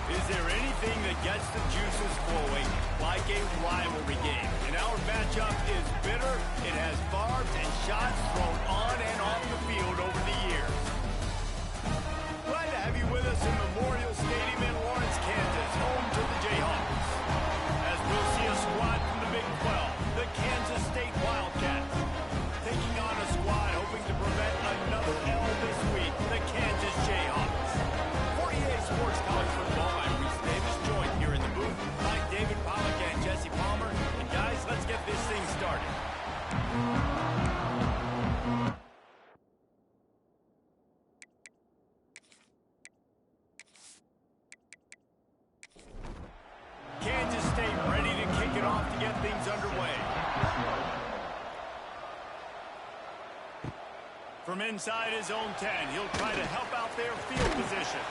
Is there anything that gets the juices flowing like a rivalry game? And our matchup is bitter. It has barbs and shots thrown on and off the field over the years. Glad to have you with us in Memorial Stadium in Lawrence, Kansas, home to the Jayhawks. As we'll see a squad from the Big 12, the Kansas State Wildcats, taking on a squad hoping to prevent another L this week, the Kansas Jayhawks. 48 Sports College Football, I'm Reese Davis, joined here in the booth by David Pollack and Jesse Palmer. And guys, let's get this thing started. Kansas State ready to kick it off to get things underway. From inside his own 10, he'll try to help out their field position.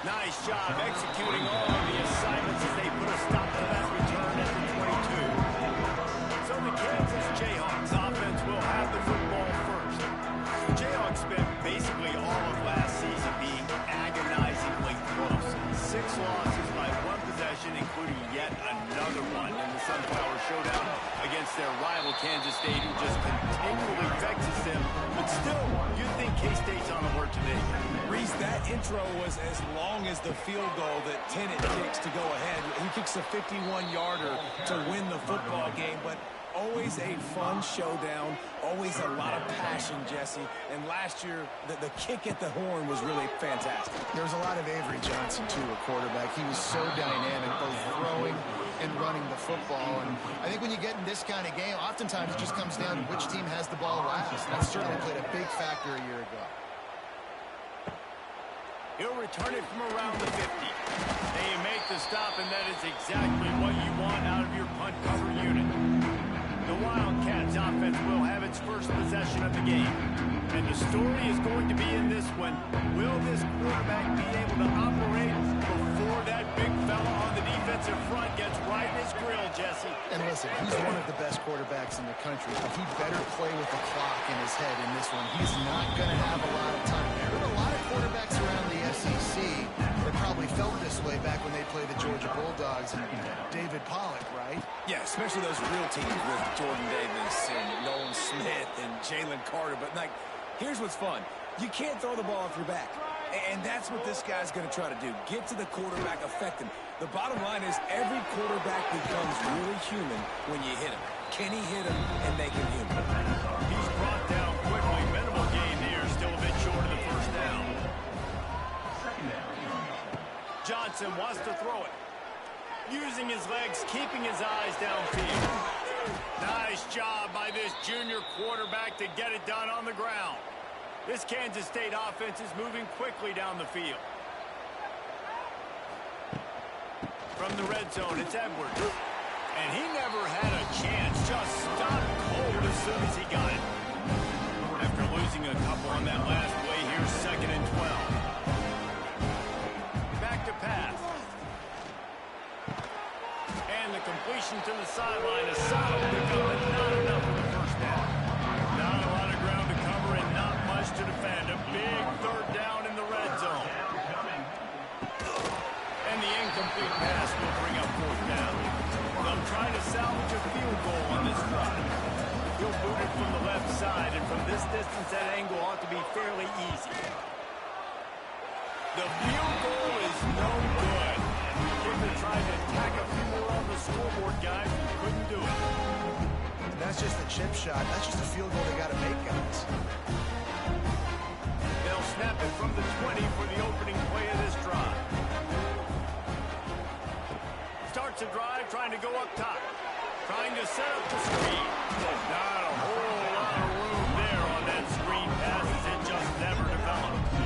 Nice job executing all of the assignments as they put a stop to that return at the 22. So the Kansas Jayhawks offense will have the football first. The Jayhawks spent basically all of last season being agonizingly close. 6 losses by 1 possession, including yet another one in the Sunflower Showdown against their rival Kansas State, who just continually vexes them. But still, you'd think K-State's on the word today. Reese, that intro was as long as the field goal that Tennant kicks to go ahead. He kicks a 51-yarder to win the football game, but always a fun showdown, always a lot of passion, Jesse. And last year, the kick at the horn was really fantastic. There was a lot of Avery Johnson, too, a quarterback. He was so dynamic, both throwing and running the football. And I think when you get in this kind of game, oftentimes it just comes down to which team has the ball last. That certainly played a big factor a year ago. He'll return it from around the 50. They make the stop, and that is exactly what you want out of your punt cover unit. The Wildcats offense will have its first possession of the game. And the story is going to be in this one. Will this quarterback be able to operate before that big fella on the defensive front gets right in his grill, Jesse? And listen, he's one of the best quarterbacks in the country, but he better play with the clock in his head in this one. He's not going to have a lot of time. There are a lot of quarterbacks around the SEC that probably felt this way back when they played the Georgia Bulldogs and David Pollack, right? Yeah, especially those real teams with Jordan Davis and Nolan Smith and Jalen Carter. But, like, here's what's fun. You can't throw the ball off your back. And that's what this guy's going to try to do. Get to the quarterback, affect him. The bottom line is every quarterback becomes really human when you hit him. Can he hit him and make him human? He's brought down quickly. Minimal gain here. Still a bit short of the first down. Johnson wants to throw it. Using his legs, keeping his eyes downfield. Nice job by this junior quarterback to get it done on the ground. This Kansas State offense is moving quickly down the field. From the red zone, it's Edwards. And he never had a chance. Just stopped cold as soon as he got it. After losing a couple on that last play, here's 2nd and 12. Back to pass. And the completion to the sideline. A solid pickup, but not enough for the first down. Not a lot of ground to cover and not much to defend. A big 3rd down in the red zone. And the incomplete pass will bring up 4th down. They'll try to salvage a field goal on this drive. He'll boot it from the left side, and from this distance, that angle ought to be fairly easy. The field goal is no good. Kicker tried to tack a few more on the scoreboard, guys, and couldn't do it. That's just a chip shot. That's just a field goal they got to make, guys. They'll snap it from the 20 for the opening play of this drive. Starts a drive, trying to go up top. Trying to set up the screen. Not a whole lot of room there on that screen pass as it just never developed.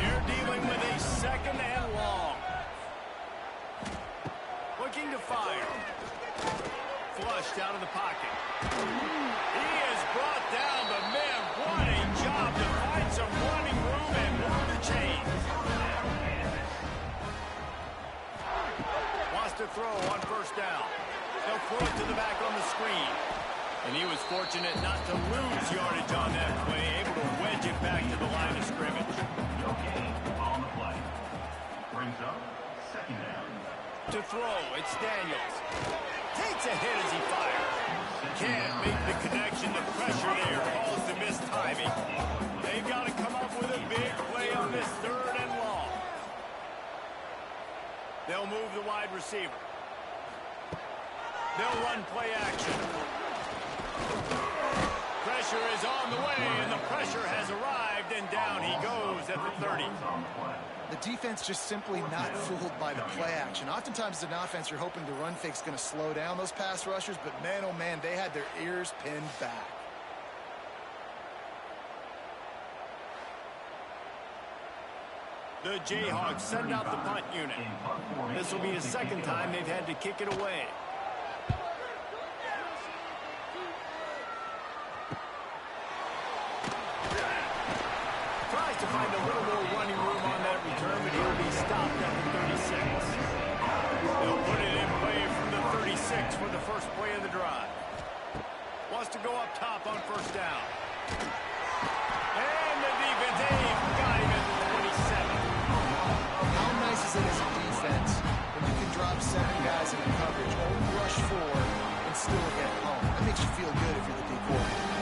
They're dealing with a 2nd and long. Looking to fire. Flushed out of the pocket. He is brought down, but man, what a job to find some running room and move the chains. Wants to throw on 1st down. They'll throw it to the back on the screen. And he was fortunate not to lose yardage on that play, able to wedge it back to the line of scrimmage. Okay, on the play. Brings up throw. It's Daniels. Takes a hit as he fires. Can't make the connection. The pressure there calls the missed timing. They've got to come up with a big play on this 3rd and long. They'll move the wide receiver. They'll run play action. Pressure is on the way, and the pressure has arrived, and down he goes at the 30. The defense just simply not fooled by the play action. Oftentimes as an offense, you're hoping the run fake's going to slow down those pass rushers, but man, oh man, they had their ears pinned back. The Jayhawks send out the punt unit. This will be the 2nd time they've had to kick it away. Tries to find a little more running room on that return, but he'll be stopped at the 36. They'll put it in play from the 36 for the first play of the drive. Wants to go up top on 1st down. And the defense got him at the 27. How nice is it as a defense when you can drop 7 guys in a coverage, only rush 4, and still get home? That makes you feel good if you're the D coordinator.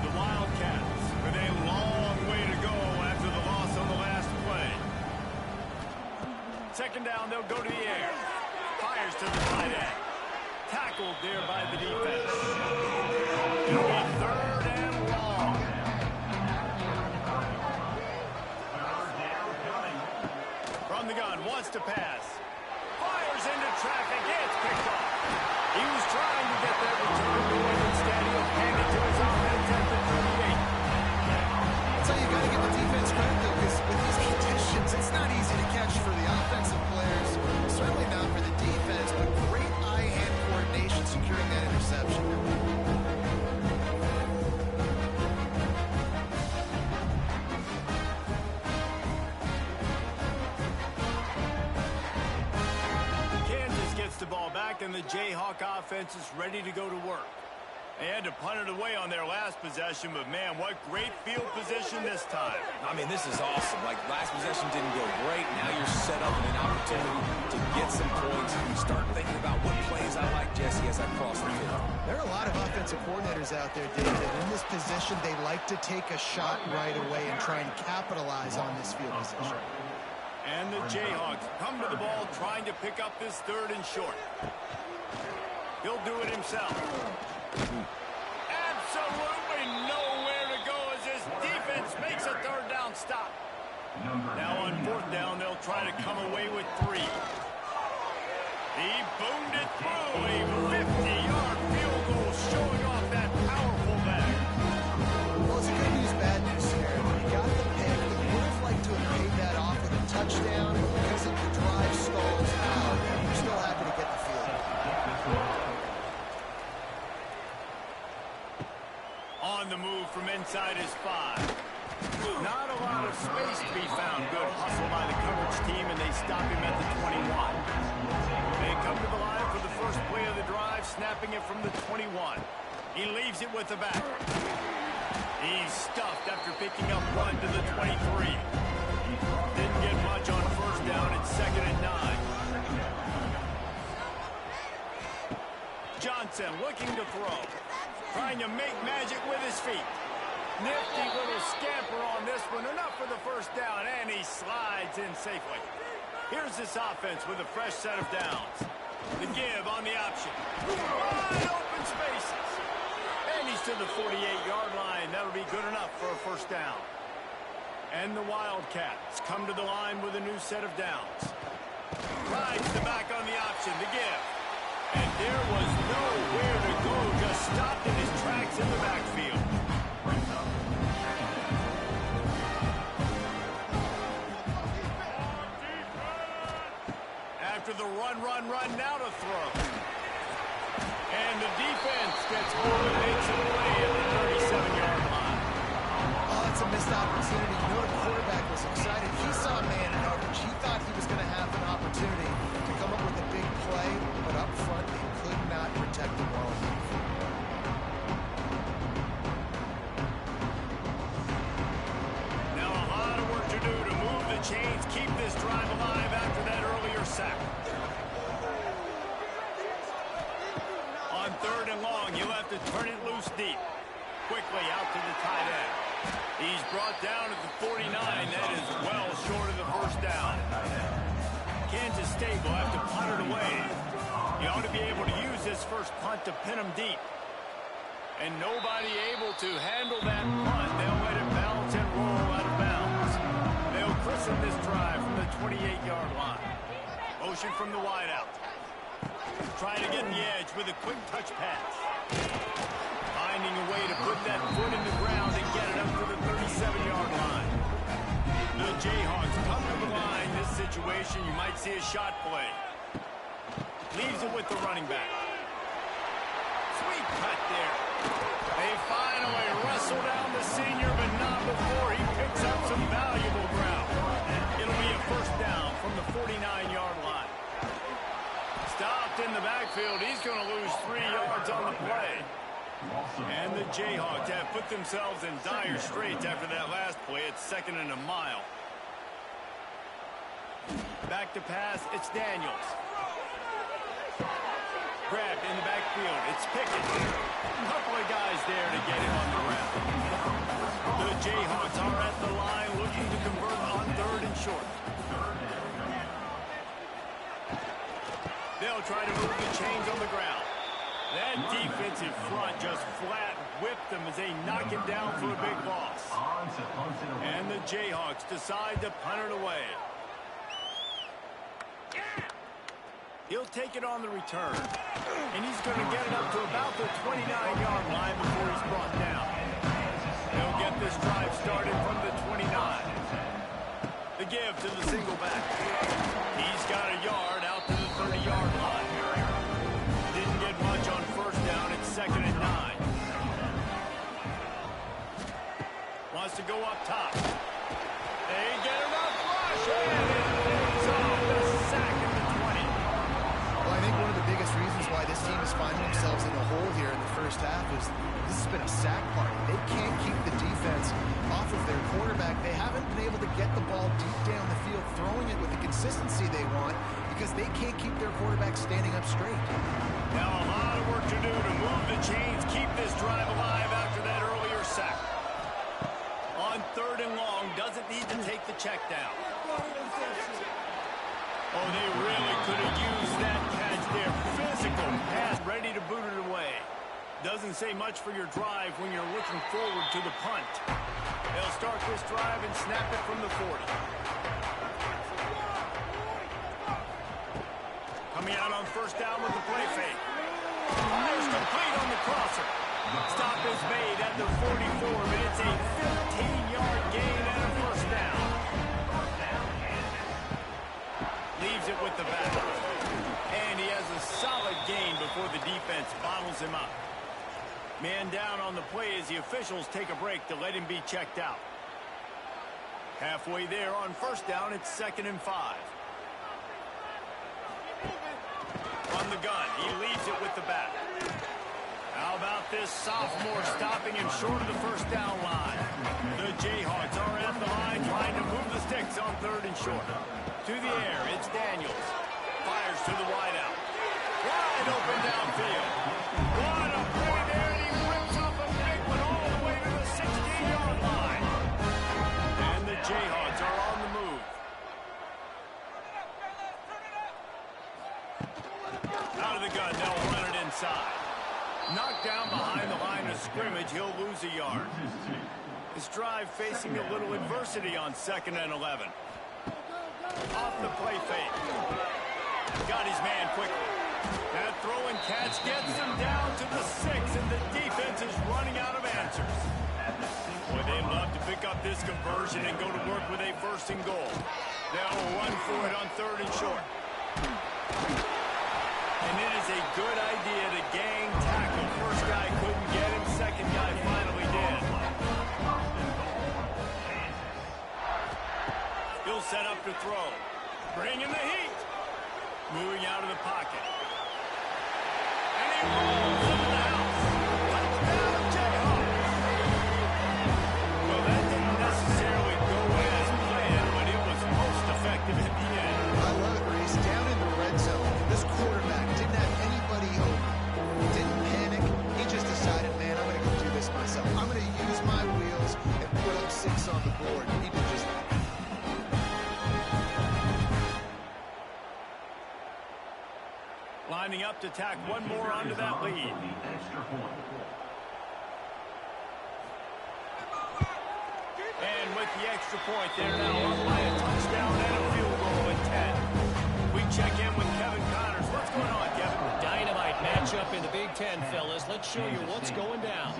The Wildcats with a long way to go after the loss on the last play. 2nd down, they'll go to the air. Fires to the tight end. Tackled there by the defense. It'll be 3rd and long. From the gun, wants to pass. Fires into traffic. It's picked off. He was trying to get that return going. Instead, he'll hand it to his offense at the 38. That's how you got to give the defense credit, though, because with these conditions, it's not easy to catch for the offensive players. Certainly not for the defense, but great eye-hand coordination securing that interception. Kansas gets the ball back, and the Jayhawk offense is ready to go to work. They had to punt it away on their last possession, but man, what great field position this time. I mean, this is awesome. Like, last possession didn't go great. Now you're set up with an opportunity to get some points. You start thinking about what plays I like, Jesse, as I cross the field. There are a lot of offensive coordinators out there, David. In this position, they like to take a shot right away and try and capitalize on this field position. And the Jayhawks come to the ball trying to pick up this 3rd and short. He'll do it himself. Absolutely nowhere to go as this defense makes a 3rd down stop. Now on 4th down, they'll try to come away with 3. He boomed it through a 50-yard field goal, showing off that powerful back. Well, it's a good news, bad news scenario. He got the pick. He would have liked to have paid that off with a touchdown. Because of the drive stalls out, you're still happy to get the field goal. On the move from inside his 5. Not a lot of space to be found. Good hustle by the coverage team, and they stop him at the 21. They come to the line for the first play of the drive, snapping it from the 21. He leaves it with the back. He's stuffed after picking up 1 to the 23. Didn't get much on 1st down. It's 2nd and 9. Johnson looking to throw. Trying to make magic with his feet. Nifty little scamper on this one. Enough for the 1st down, and he slides in safely. Here's this offense with a fresh set of downs. The give on the option. Wide open spaces. And he's to the 48-yard line. That'll be good enough for a 1st down. And the Wildcats come to the line with a new set of downs. Rides the back on the option. The give. And there was nowhere to go. Just stopped in his tracks in the backfield. After the run, now to throw. And the defense gets home and makes a play at the 37-yard line. Oh, that's a missed opportunity. You know the quarterback was excited. He saw man coverage. He thought he was going to have an opportunity to come up with a big play, but up front, they could not protect the ball. this drive alive after that earlier sack. On 3rd and long, he'll have to turn it loose deep. Quickly out to the tight end. He's brought down at the 49. That is well short of the first down. Kansas State will have to punt it away. You ought to be able to use this first punt to pin them deep. And nobody able to handle that punt. They'll let it bounce and roll out of bounds. They'll christen this drive from the 28-yard line. Motion from the wideout. Trying to get the edge with a quick touch pass. Finding a way to put that foot in the ground and get it up to the 37-yard line. The Jayhawks come to the line. This situation, you might see a shot play. Leaves it with the running back. Sweet cut there. They finally wrestle down the senior, but not before he picks up some valuable ground. It'll be a first down from the 49-yard line. Stopped in the backfield. He's going to lose 3 yards on the play. And the Jayhawks have put themselves in dire straits after that last play. It's 2nd and a mile. Back to pass. It's Daniels. Grabbed in the backfield. It's Pickett. A couple of guys there to get him on the ground. The Jayhawks are at the line looking to convert on 3rd and short. They'll try to move the chains on the ground. That defensive front just flat whipped them as they knock him down for a big loss. And the Jayhawks decide to punt it away. He'll take it on the return. And he's going to get it up to about the 29-yard line before he's brought down. They'll get this drive started from the 29. The give to the single back. He's got a yard out to the 30-yard line. Didn't get much on first down. It's 2nd and 9. Wants to go up top. They get enough rush. And it picks off the sack at the 20. Well, I think one of the biggest reasons why this team is finding themselves in the hole here in the first half is this has been a sack party. They can't keep the defense off of their quarterback. They haven't been able to get the ball deep down the field, throwing it with the consistency they want because they can't keep their quarterback standing up straight. Now a lot of work to do to move the chains, keep this drive alive after that earlier sack. On 3rd and long, doesn't need to take the check down. Oh, they really could have used that catch there. Physical pass, ready to boot it away. Doesn't say much for your drive when you're looking forward to the punt. They'll start this drive and snap it from the 40. Coming out on first down with the play fake. Fires complete on the crosser. Stop is made at the 44, but it's a 15-yard gain and a first down. Leaves it with the back. And he has a solid gain before the defense bottles him up. Man down on the play as the officials take a break to let him be checked out. Halfway there on first down, it's 2nd and 5. On the gun, he leaves it with the back. How about this sophomore stopping him short of the first down line? The Jayhawks are at the line trying to move the sticks on 3rd and short. To the air, it's Daniels. Fires to the wideout. Wide open downfield. What a play there, and he rips off a big one all the way to the 16-yard line. And the Jayhawks are on the move. Out of the gun, they'll run it inside. Knocked down behind the line of scrimmage, he'll lose a yard. His drive facing a little adversity on 2nd and 11. Off the play fake. Got his man quickly. That throw and catch gets him down to the 6, and the defense is running out of answers. Boy, they love to pick up this conversion and go to work with a 1st and goal. They'll run for it on 3rd and short. And it is a good idea to gang tackle. First guy couldn't get him, second guy finally did. He'll set up to throw. Bring in the heat. Moving out of the pocket. And he rolls into the house. Touchdown, Jayhawks. Well, that didn't necessarily go as planned, but it was most effective. to tack one more onto that lead. And with the extra point, they're now up by a touchdown and a field goal at 10. We check in with Kevin Connors. What's going on, Kevin? Dynamite matchup in the Big Ten, fellas. Let's show you what's going down.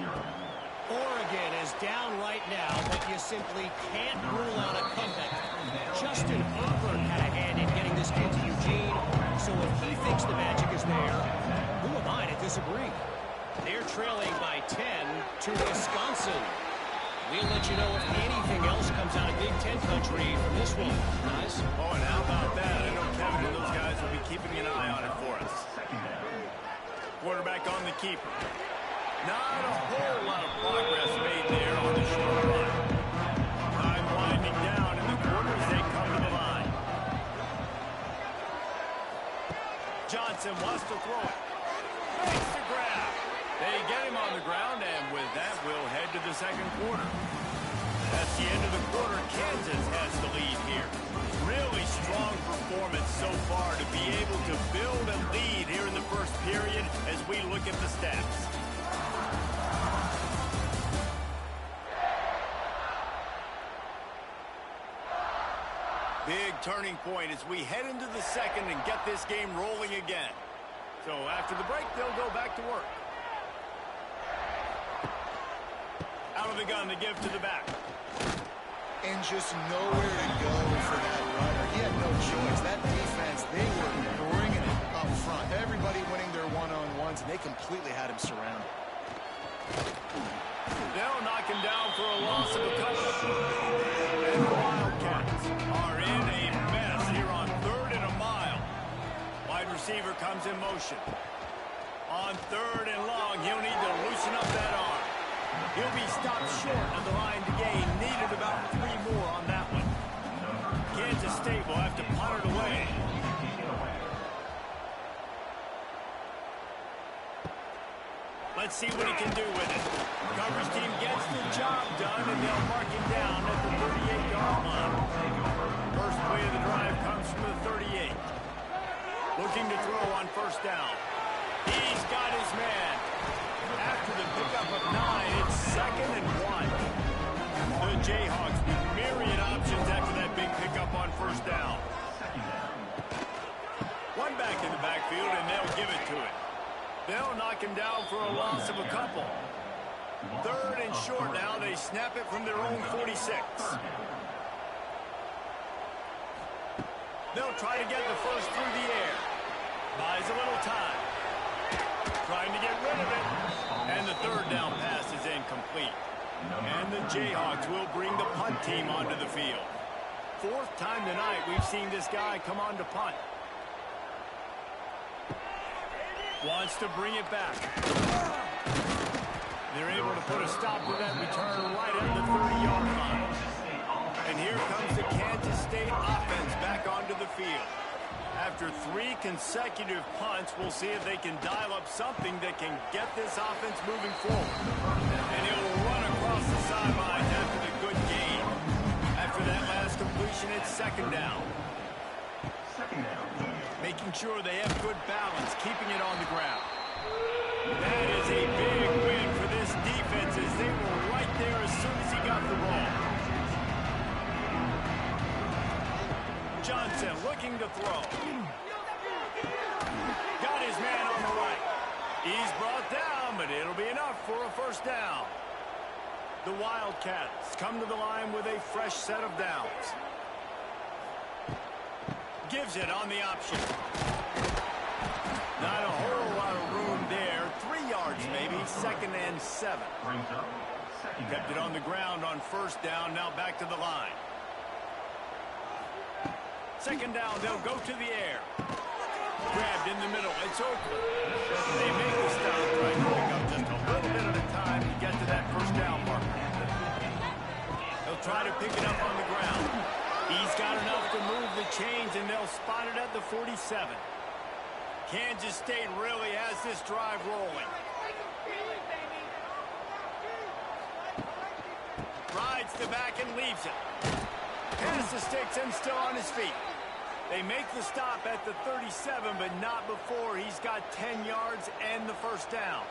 Oregon is down right now, but you simply can't rule out a comeback. Justin Herbert had a hand in getting this kid to Eugene, so if he thinks the magic is there, who am I to disagree? They're trailing by 10 to Wisconsin. We'll let you know if anything else comes out of Big Ten country from this one, guys. Oh, and how about that? I know Kevin and those guys will be keeping an eye on it for us. Quarterback on the keeper. Not a whole lot of progress made there on the short run. Time winding down in the quarter as they come to the line. Johnson wants to throw it. Makes the grab. They get him on the ground, and with that, we'll head to the second quarter. That's the end of the quarter. Kansas has the lead here. Really strong performance so far to be able to build a lead here in the first period as we look at the stats. Big turning point as we head into the second and get this game rolling again. So after the break, they'll go back to work. Out of the gun to give to the back. And just nowhere to go for that runner. He had no choice. That defense, they were bringing it up front. Everybody winning their one-on-ones, and they completely had him surrounded. They'll knock him down for a loss of a couple. And the Wildcats are in a mess here on 3rd and a mile. Wide receiver comes in motion. On 3rd and long, he'll need to loosen up that arm. He'll be stopped short of the line to gain. Needed about 3 more on that one. Kansas State will have to punt it away. Let's see what he can do with it. Coverage team gets the job done, and they'll mark him down at the 38-yard line. First play of the drive comes from the 38. Looking to throw on first down. He's got his man. After the pickup of 9, it's 2nd and 1. The Jayhawks with myriad options after that big pickup on first down. One back in the backfield, and they'll give it to it. They'll knock him down for a loss of a couple. 3rd and short now. They snap it from their own 46. They'll try to get the first through the air. Buys a little time. Trying to get rid of it. And the 3rd down pass is incomplete. And the Jayhawks will bring the punt team onto the field. 4th time tonight we've seen this guy come on to punt. Wants to bring it back. They're able to put a stop to that return right at the 30-yard line. And here comes the Kansas State offense back onto the field. After 3 consecutive punts, we'll see if they can dial up something that can get this offense moving forward. And he'll run across the sidelines after the good gain. After that last completion, it's 2nd down. Making sure they have good balance, keeping it on the ground. That is a big win for this defense as they were right there as soon as he got the ball. Johnson looking to throw. Got his man on the right. He's brought down, but it'll be enough for a first down. The Wildcats come to the line with a fresh set of downs. Gives it on the option. Not a whole lot of room there. 3 yards maybe. 2nd and 7. Kept it on the ground on first down. Now back to the line. 2nd down. They'll go to the air. Grabbed in the middle. It's Oakland. They make the stop. Trying to pick up just a little bit at a time to get to that first down mark. They'll try to pick it up on the ground. He's got enough to move the chains, and they'll spot it at the 47. Kansas State really has this drive rolling. Rides the back and leaves it. Past the sticks and still on his feet. They make the stop at the 37, but not before he's got 10 yards and the first down.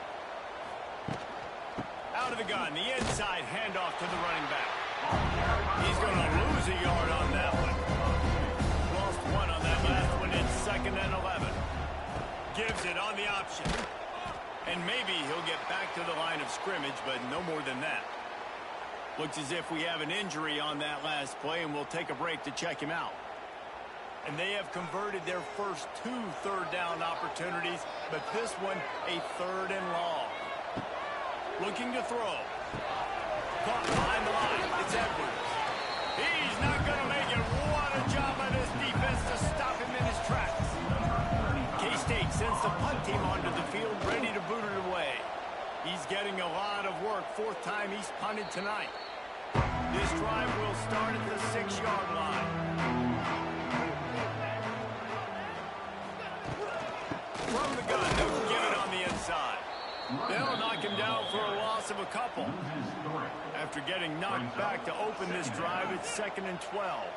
Out of the gun, the inside handoff to the running back. He's going to lose a yard on that one. Lost one on that last one. It's 2nd and 11. Gives it on the option. And maybe he'll get back to the line of scrimmage, but no more than that. Looks as if we have an injury on that last play, and we'll take a break to check him out. And they have converted their first 2 third-down opportunities, but this one a 3rd and long. Looking to throw. Caught behind the line. It's Edwards. He's not going to make it. What a job by this defense to stop him in his tracks. K-State sends the punt team onto the field, ready to boot it away. He's getting a lot of work. 4th time he's punted tonight. This drive will start at the 6-yard line. From the gun, they'll give it on the inside. They'll knock him down for a loss of a couple. After getting knocked back to open this drive, it's 2nd and 12.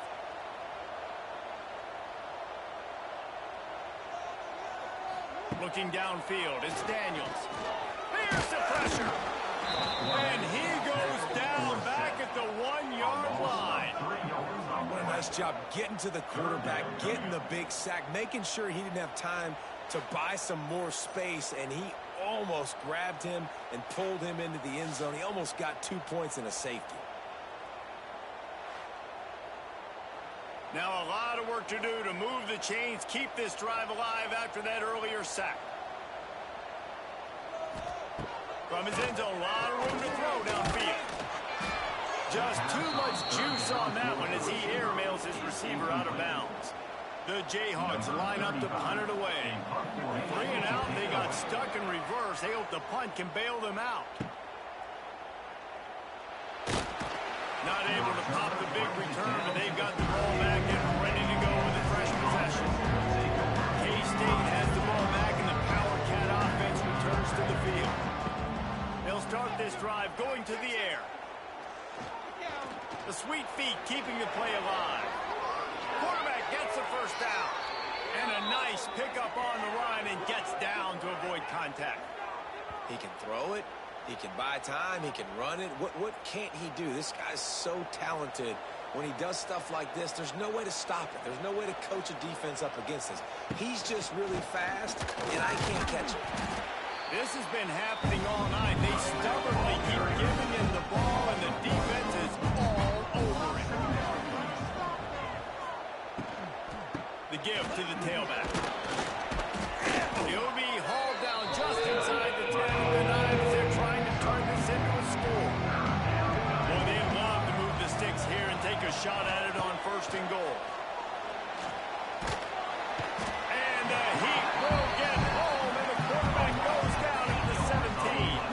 Looking downfield, it's Daniels. Here's the pressure. And he goes down back at the 1-yard line. What a nice job getting to the quarterback, getting the big sack, making sure he didn't have time to buy some more space, and he almost grabbed him and pulled him into the end zone. He almost got 2 points and a safety. Now a lot of work to do to move the chains, keep this drive alive after that earlier sack. From his end zone, a lot of room to throw downfield. Just too much juice on that one as he airmails his receiver out of bounds. The Jayhawks line up to punt it away. 3 and out, they got stuck in reverse. They hope the punt can bail them out. Not able to pop the big return, but they've got the ball back and ready to go with a fresh possession. K-State has the ball back, and the Power Cat offense returns to the field. They'll start this drive going to the air. The sweet feet keeping the play alive. Quarterback gets the first down. And a nice pickup on the run and gets down to avoid contact. He can throw it. He can buy time. He can run it. What can't he do? This guy's so talented. When he does stuff like this, there's no way to stop it. There's no way to coach a defense up against this. He's just really fast, and I can't catch him. This has been happening all night. They stubbornly keep giving him the ball, and the defense is all over it. The give to the tailback. He'll be hauled down just inside the 10 of the 9 as they're trying to turn this into a score. Boy, they'd love to move the sticks here and take a shot at it on 1st and goal. And the heat will get home, and the quarterback goes down at the 17.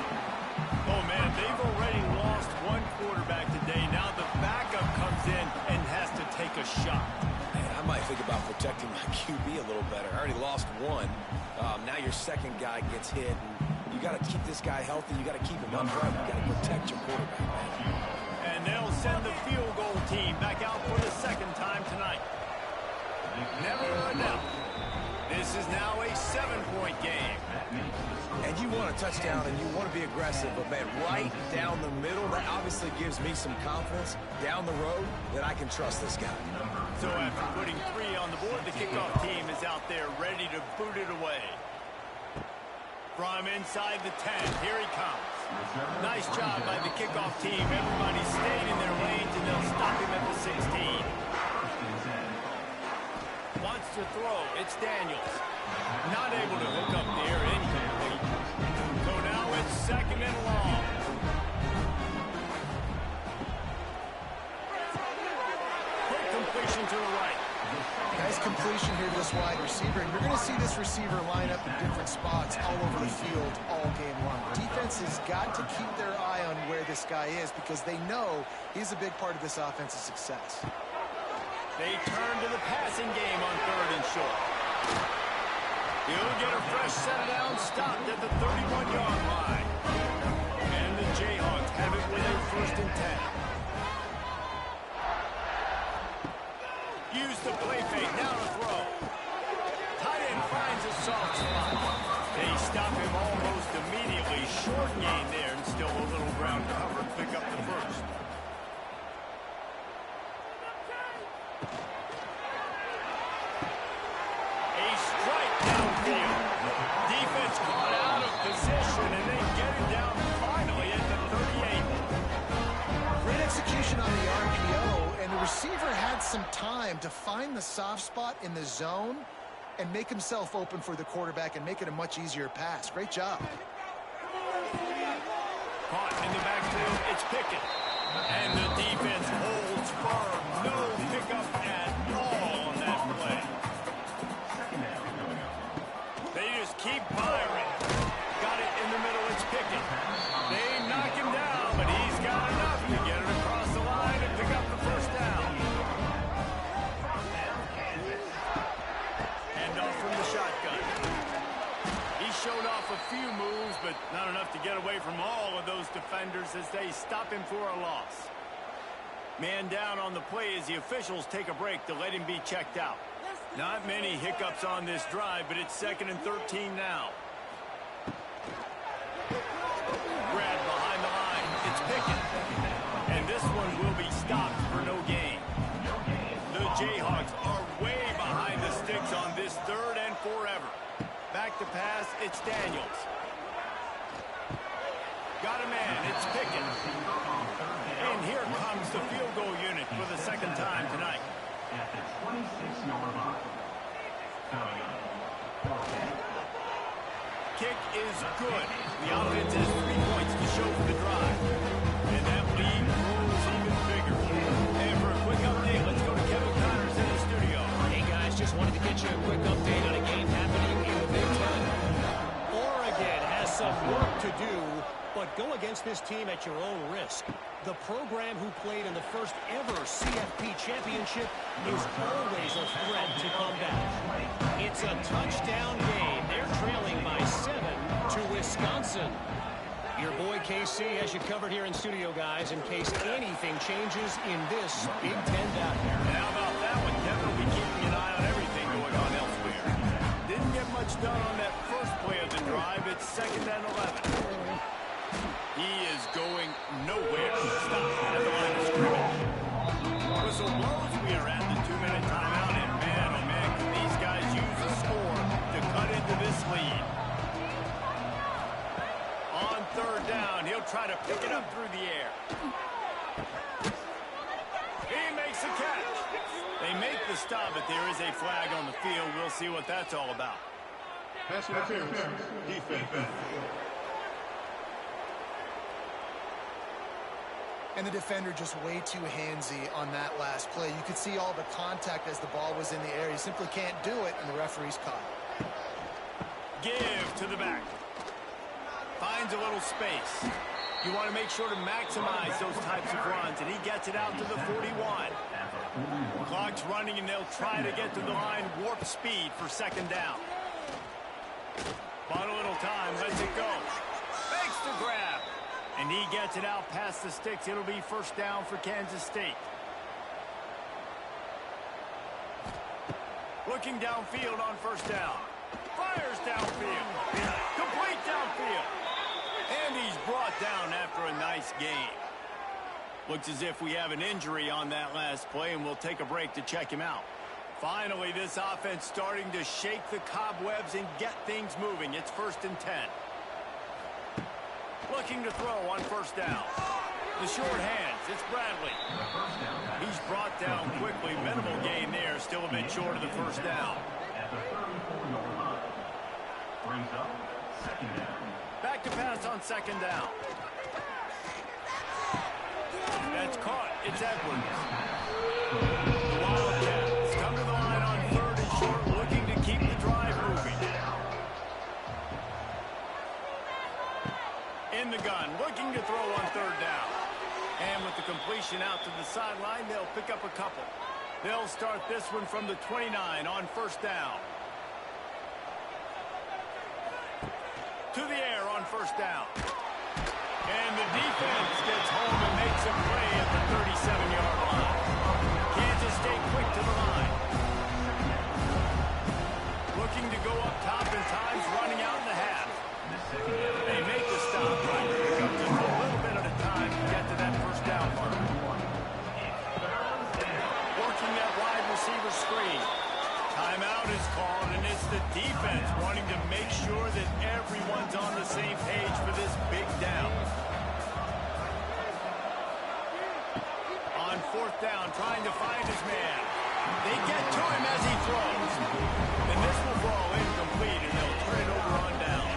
Oh, man, they've already lost one quarterback today. Now the backup comes in and has to take a shot. I might think about protecting my QB a little better. I already lost one. Now your second guy gets hit. And you got to keep this guy healthy. You got to keep him upright. You got to protect your quarterback, man. And they'll send the field goal team back out for the 2nd time tonight. Never a doubt. This is now a 7-point game. And you want a touchdown and you want to be aggressive, but, man, right down the middle, that obviously gives me some confidence down the road that I can trust this guy. So after putting 3 on the board, the kickoff team is out there ready to boot it away. From inside the 10, here he comes. Nice job by the kickoff team. Everybody stayed in their lanes, and they'll stop him at the 16. Wants to throw. It's Daniels. Not able to hook up there. Incomplete. So now it's 2nd and long. Quick completion to the right. Nice completion here to this wide receiver. And you're going to see this receiver line up in different spots all over the field all game long. Defense has got to keep their eye on where this guy is because they know he's a big part of this offense's success. They turn to the passing game on 3rd and short. He'll get a fresh set down, stopped at the 31-yard line. And the Jayhawks have it within 1st and 10. Use the play fake, now to throw. some time to find the soft spot in the zone and make himself open for the quarterback and make it a much easier pass. Great job. Caught in the backfield, it's Pickett. And the defense holds firm. No pickup at all on that play. They just keep firing. Got it in the middle, it's Pickett. They knock him down, but he's got enough to get it across the line and pick up the first down. Hand off from the shotgun. He showed off a few moves, but not enough to get away from all of those defenders as they stop him for a loss. Man down on the play as the officials take a break to let him be checked out. Not many hiccups on this drive, but it's 2nd and 13 now. Grab behind the line. It's Pickett. And this one will be stopped for no gain. The Jayhawks are way behind the sticks on this 3rd and forever. Back to pass, it's Daniels. Got a man, it's Pickett. And here comes the field goal unit for the 2nd time tonight. At the 26-yard line. Kick is good. The offense has 3 points to show for the drive. And that lead grows even bigger. And for a quick update, let's go to Kevin Connors in the studio. Hey, guys, just wanted to get you a quick update on a game happening in the Big Ten. Oregon has some work to do, but go against this team at your own risk. The program who played in the first ever CFP championship is always a threat to come back. It's a touchdown game. They're trailing by 7 to Wisconsin. Your boy KC has you covered here in studio, guys, in case anything changes in this Big Ten battle. And how about that one, Kevin? We'll be keeping an eye on everything going on elsewhere. Didn't get much done on that first play of the drive. It's 2nd and 11. He is going nowhere. Stop at the line of scrimmage. Whistle blows. We are at the 2-minute timeout. And man, oh man, can these guys use a score to cut into this lead. On 3rd down, he'll try to pick it up through the air. He makes a catch. They make the stop, but there is a flag on the field. We'll see what that's all about. Pass interference. Defense. And the defender just way too handsy on that last play. You could see all the contact as the ball was in the air. He simply can't do it, and the referee's caught it. Give to the back. Finds a little space. You want to make sure to maximize those types of runs, and he gets it out to the 41. Clock's running, and they'll try to get to the line warp speed for 2nd down. Bought a little time, lets it go. Makes the grab. And he gets it out past the sticks. It'll be 1st down for Kansas State. Looking downfield on 1st down. Fires downfield. Complete downfield. And he's brought down after a nice game. Looks as if we have an injury on that last play, and we'll take a break to check him out. Finally, this offense starting to shake the cobwebs and get things moving. It's 1st and 10. Looking to throw on 1st down. The short hands, it's Bradley. He's brought down quickly. Minimal gain there, still a bit short of the 1st down. Back to pass on 2nd down. That's caught. It's Edwards. The Wildcats come to the line on 3rd and short, looking to keep the drive moving. In the gun, looking to throw on 3rd down. And with the completion out to the sideline, they'll pick up a couple. They'll start this one from the 29 on 1st down. To the air on 1st down. And the defense gets home and makes a play at the 37-yard line. Kansas State quick to the line. Looking to go up top in times, running out in the half. They make the stop, trying to pick up just a little bit at a time to get to that 1st down mark. Working that wide receiver screen. Timeout is called, and it's the defense wanting to make sure that everyone's on the same page for this big down. On 4th down, down, trying to find his man. They get to him as he throws. And this will fall incomplete, and they'll turn it over on down.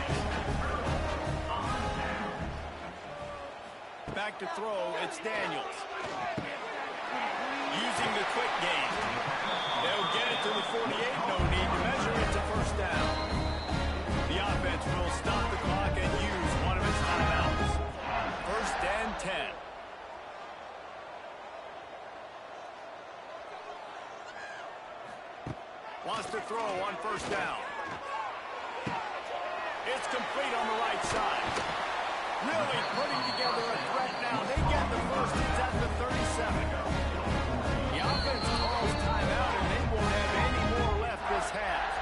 Back to throw, it's Daniels. Using the quick game. They'll get it to the 48, no need to measure it to first down. The offense will stop the clock and use one of its timeouts. First and 10. Wants to throw on first down. It's complete on the right side. Really putting together a threat now. They get the first. It's at the 37. The offense calls timeout, and they won't have any more left this half.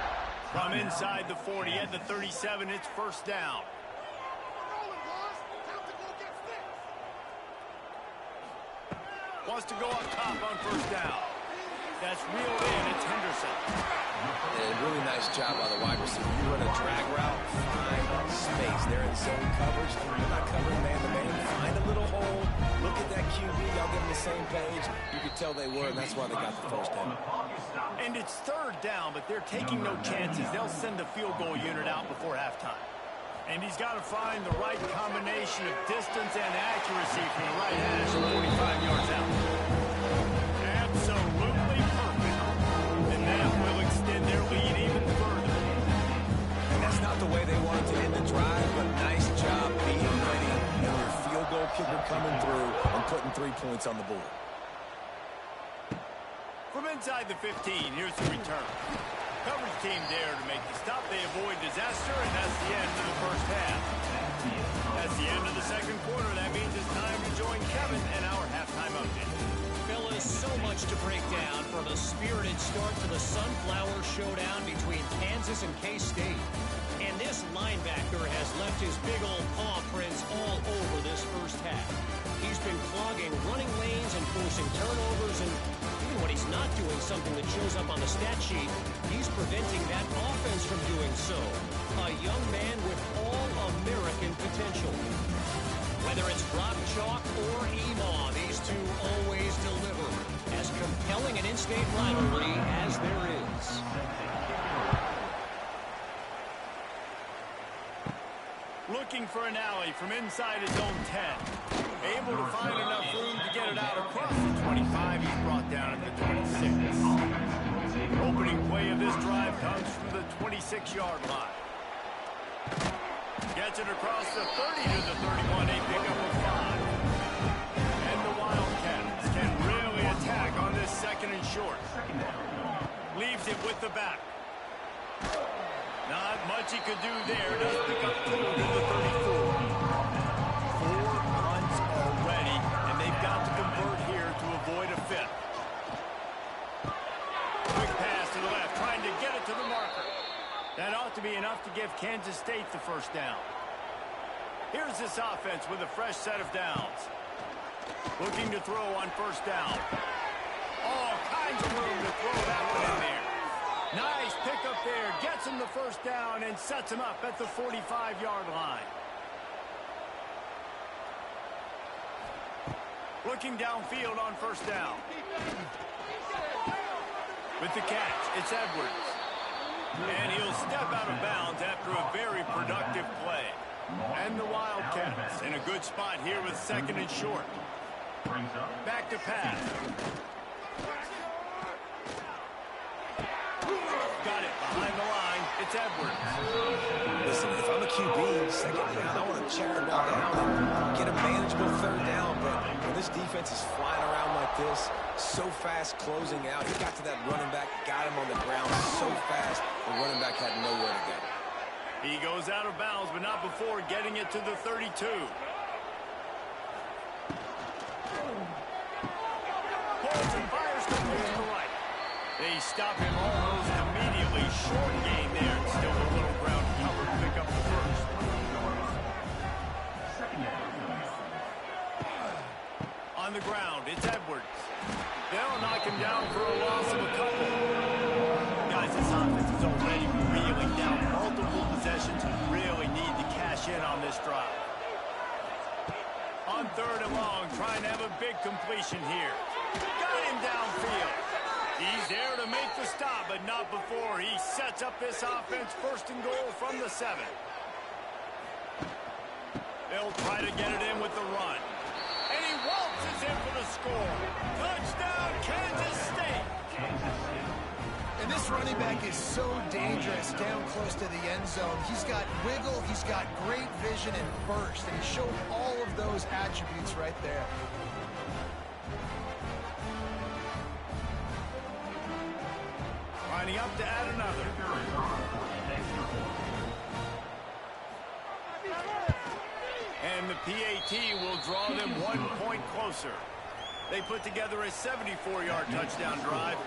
From inside the 40 at the 37, it's first down. Wants to go up top on first down. That's reeled in. It's Henderson. And a really nice job by the wide receiver. You run a drag route, find space. They're in zone coverage. You're not covering man-to-man. Find a little hole. Look at that QB. Y'all get on the same page. You could tell they were, and that's why they got the first down. And it's third down, but they're taking no chances. They'll send the field goal unit out before halftime. And he's got to find the right combination of distance and accuracy from the right hash 45 yards out. Absolutely perfect. And that will extend their lead even further. And that's not the way they wanted to end the drive, but nice job being ready and their field goal kicker coming through and putting 3 points on the board. From inside the 15, here's the return. Coverage team there to make the stop. They avoid disaster, and that's the end of the first half. That's the end of the second quarter. That means it's time to join Kevin and our halftime update. Fellas, so much to break down from a spirited start to the Sunflower Showdown between Kansas and K-State. And this linebacker has left his big old paw prints all over this first half. He's been clogging running lanes and forcing turnovers, and even when he's not doing something that shows up on the stat sheet, he's preventing that offense from doing so. A young man with all-American potential. Whether it's Rock Chalk or Emaw, these two always deliver. As compelling an in-state rivalry as there is. Looking for an alley from inside his own 10. Able to find enough room to get it out across the 25. He's brought down at the 26. Opening play of this drive comes from the 26-yard line. Gets it across the 30 to the 31. A pickup of 5. And the Wildcats can really attack on this second and short. Leaves it with the back. Not much he could do there. Does pick up 2 to the 34. 4 punts already, and they've got to convert here to avoid a fifth. Quick pass to the left, trying to get it to the marker. That ought to be enough to give Kansas State the first down. Here's this offense with a fresh set of downs. Looking to throw on first down. All kinds of room to throw that one in there. Nice pickup there. Gets him the first down and sets him up at the 45-yard line. Looking downfield on first down. With the catch, it's Edwards. And he'll step out of bounds after a very productive play. And the Wildcats in a good spot here with second and short. Back to pass. Got it behind the line. It's Edwards. Listen, if I'm a QB, second down, I want to check the ball down and get a manageable third down. But when this defense is flying around like this, so fast closing out, he got to that running back, got him on the ground so fast, the running back had nowhere to go. He goes out of bounds, but not before getting it to the 32. Pulls and fires complete to the right. They stop him almost immediately. Short gain there. Still a little ground cover to pick up the first. On the ground, it's Edwards. They'll knock him down for a loss of a couple. Guys, this offense is already reeling down multiple possessions. Really need to cash in on this drive. On third and long, trying to have a big completion here. Got him downfield. He's there to make the stop, but not before he sets up this offense first and goal from the 7. They'll try to get it in with the run. And he waltzes in for the score. Touchdown, Kansas State. And this running back is so dangerous down close to the end zone. He's got wiggle, he's got great vision and burst, and he showed all of those attributes right there. Lining up to add another. And the PAT will draw them 1 point closer. They put together a 74-yard touchdown drive.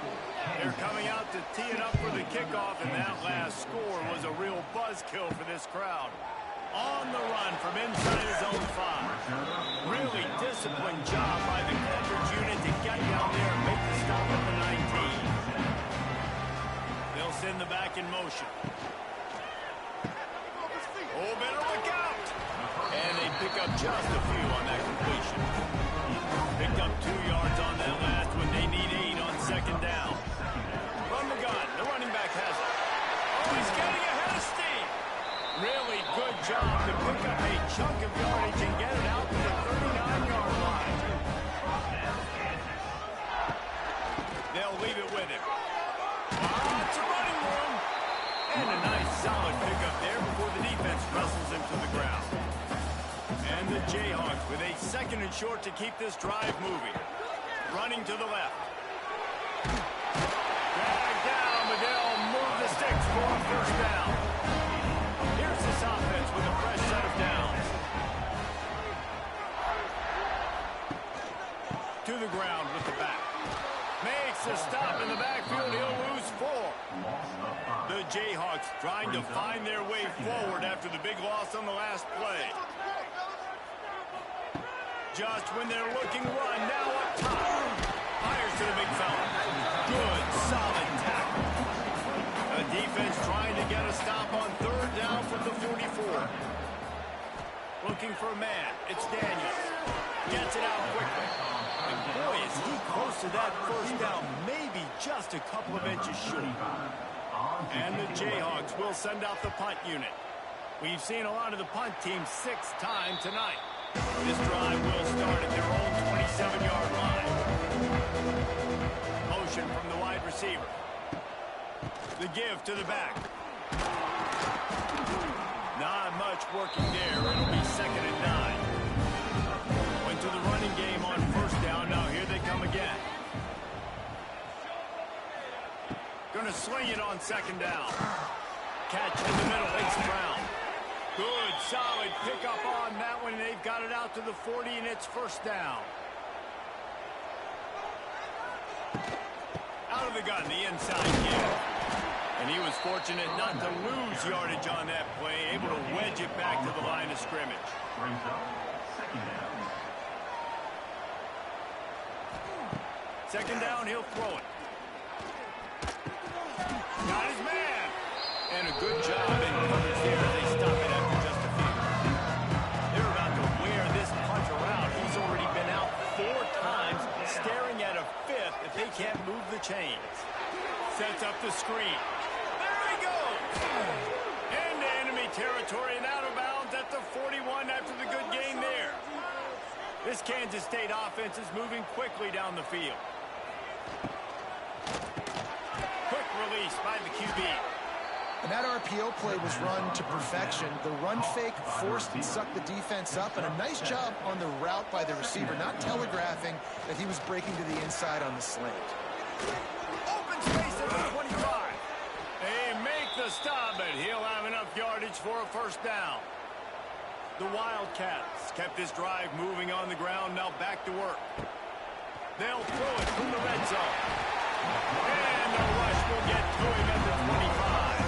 They're coming out to tee it up for the kickoff, and that last score was a real buzzkill for this crowd. On the run from inside his own 5. Really disciplined job by the coverage unit to get down there and make the stop at the 19. They'll send the back in motion. Oh, better look out! And they pick up just a few on that completion. Picked up 2 yards on that last one. They need 8 on second down. From the gun, the running back has it. Oh, he's getting ahead of steam. Really good job to pick up a chunk of yardage and get it out to the 39-yard line. They'll leave it with him. It's a running room. And a nice solid pickup there before the defense wrestles him to the ground. And the Jayhawks with a 2nd and short to keep this drive moving. Running to the left. Drag down, but they'll move the sticks for a first down. Here's this offense with a fresh set of downs. To the ground with the back. Makes the stop in the backfield. He'll lose 4. The Jayhawks trying to find their way forward after the big loss on the last play. Just when they're looking run, now up top. Fires to the big fella. Good, solid tackle. The defense trying to get a stop on 3rd down from the 44. Looking for a man. It's Daniels. Gets it out quickly. And boy, is he close to that first down. Maybe just a couple of inches short. And the Jayhawks will send out the punt unit. We've seen a lot of the punt team 6 times tonight. This drive will start at their own 27-yard line. Motion from the wide receiver. The give to the back. Not much working there. It'll be 2nd and 9. Went to the running game on 1st down. Now here they come again. Going to sling it on 2nd down. Catch in the middle. It's Brown. Good, solid pickup on that one. They've got it out to the 40, and it's 1st down. Out of the gun, the inside give. And he was fortunate not to lose yardage on that play, able to wedge it back to the line of scrimmage. Second down, he'll throw it. Got his man. And a good job in coverage there as they stop it after just a few. They're about to wear this punter out. He's already been out 4 times, staring at a 5th if they can't move the chains. Sets up the screen. There he goes. Into enemy territory and out of bounds at the 41 after the good game there. This Kansas State offense is moving quickly down the field. Quick release by the QB. And that RPO play was run to perfection. The run fake forced and sucked the defense up, and a nice job on the route by the receiver, not telegraphing that he was breaking to the inside on the slant. Open space at the 25. They make the stop, but he'll have enough yardage for a 1st down. The Wildcats kept this drive moving on the ground, now back to work. They'll throw it from the red zone. And the rush will get to him at the 25.